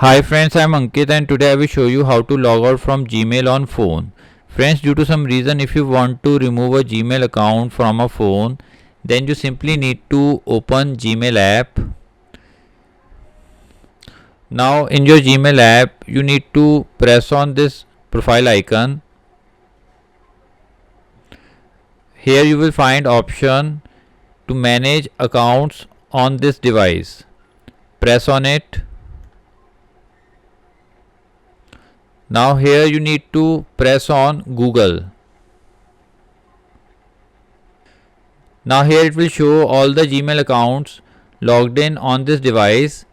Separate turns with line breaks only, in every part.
Hi friends, I am Ankit and today I will show you how to log out from Gmail on phone. Friends, due to some reason if you want to remove a Gmail account from a phone, then you simply need to open Gmail app. Now in your Gmail app, you need to press on this profile icon. Here you will find option to manage accounts on this device. Press on it. Now here you need to press on Google. Now here it will show all the Gmail accounts logged in on this device.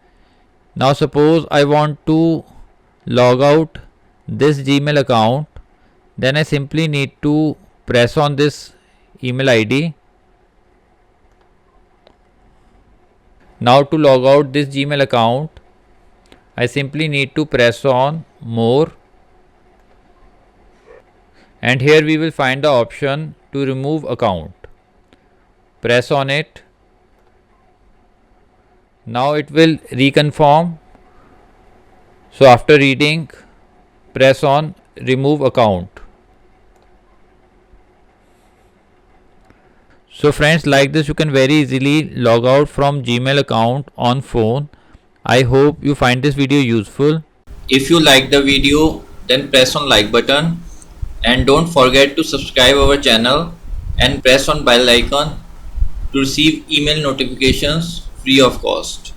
Now suppose I want to log out this Gmail account, then I simply need to press on this email ID. Now to log out this Gmail account, I simply need to press on more, and here we will find the option to remove account. Press on it. Now it will reconfirm. So after reading, press on remove account. So friends, like this you can very easily log out from Gmail account on phone. I hope you find this video useful.
If you like the video, then press on like button and don't forget to subscribe our channel and press on bell icon to receive email notifications free of cost.